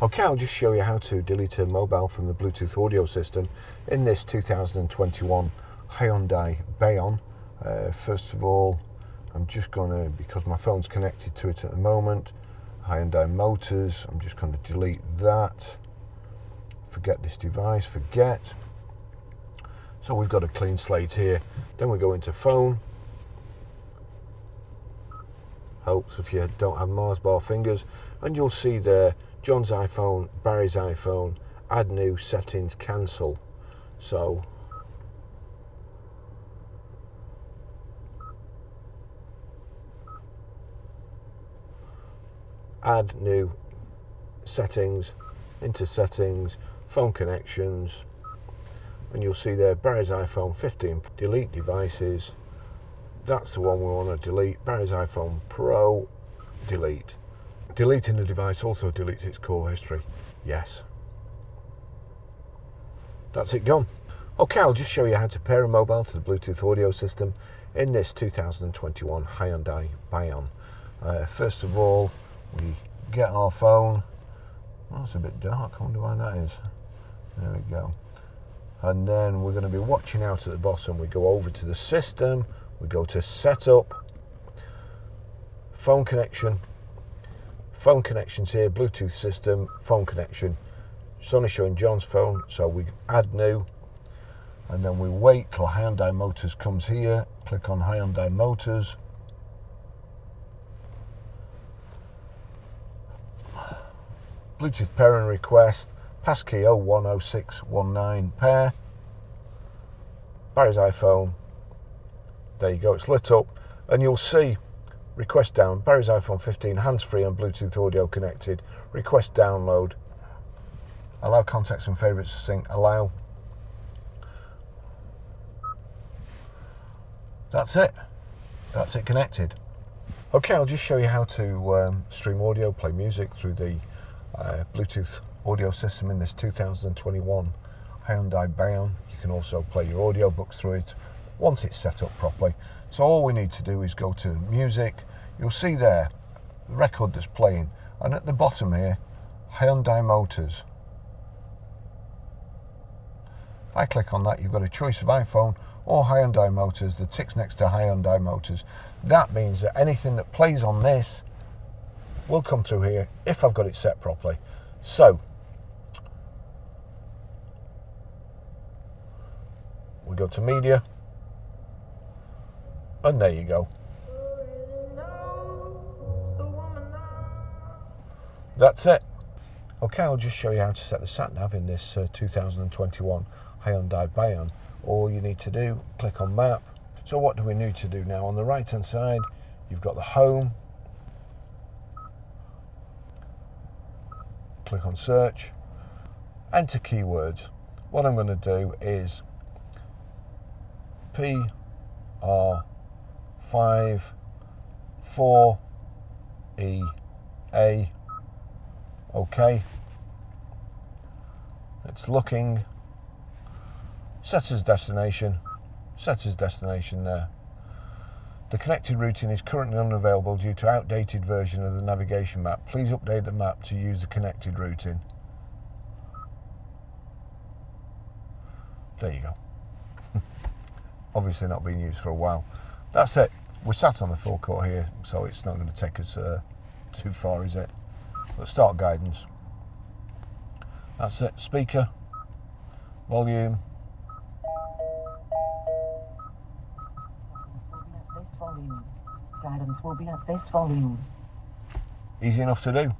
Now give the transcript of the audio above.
Okay, I'll just show you how to delete a mobile from the Bluetooth audio system in this 2021 Hyundai Bayon. First of all, I'm just going to, because my phone's connected to it at the moment, Hyundai Motors, I'm just going to delete that. Forget this device, forget. So we've got a clean slate here. Then we go into phone. Helps if you don't have Mars bar fingers. And you'll see there, John's iPhone, Barry's iPhone, add new settings, cancel. So add new settings, into settings, phone connections, and you'll see there Barry's iPhone 15, delete devices. That's the one we want to delete. Barry's iPhone Pro, delete. Deleting the device also deletes its call history. Yes. That's it gone. Okay, I'll just show you how to pair a mobile to the Bluetooth audio system in this 2021 Hyundai Bayon. First of all, we get our phone. Oh, it's a bit dark, I wonder why that is. There we go. And then we're going to be watching out at the bottom. We go over to the system, we go to setup, phone connection, phone connections here, Bluetooth system, phone connection. It's only showing John's phone, so we add new, and then we wait till Hyundai Motors comes here. Click on Hyundai Motors. Bluetooth pairing request, passkey 010619 pair. Barry's iPhone. There you go, it's lit up, and you'll see request down, Barry's iPhone 15, hands-free and Bluetooth audio connected, request download, allow contacts and favourites to sync, allow. That's it connected. Okay, I'll just show you how to stream audio, play music through the Bluetooth audio system in this 2021 Hyundai Bayon. You can also play your audio books through it once it's set up properly. So all we need to do is go to music. You'll see there the record that's playing, and at the bottom here, Hyundai Motors. If I click on that, you've got a choice of iPhone or Hyundai Motors. The tick's next to Hyundai Motors. That means that anything that plays on this will come through here if I've got it set properly. So we go to media, and there you go. That's it. Okay, I'll just show you how to set the sat-nav in this 2021 Hyundai Bayon. All you need to do, click on map. So what do we need to do now? On the right hand side, you've got the home. Click on search, enter keywords. What I'm going to do is PR5 4EA. Okay, it's looking, set as destination there. The connected routing is currently unavailable due to outdated version of the navigation map. Please update the map to use the connected routing. There you go. Obviously not being used for a while. That's it. We're sat on the forecourt here, so it's not going to take us too far, is it? But start guidance. That's it. Speaker, volume. Guidance will be at this volume. Easy enough to do.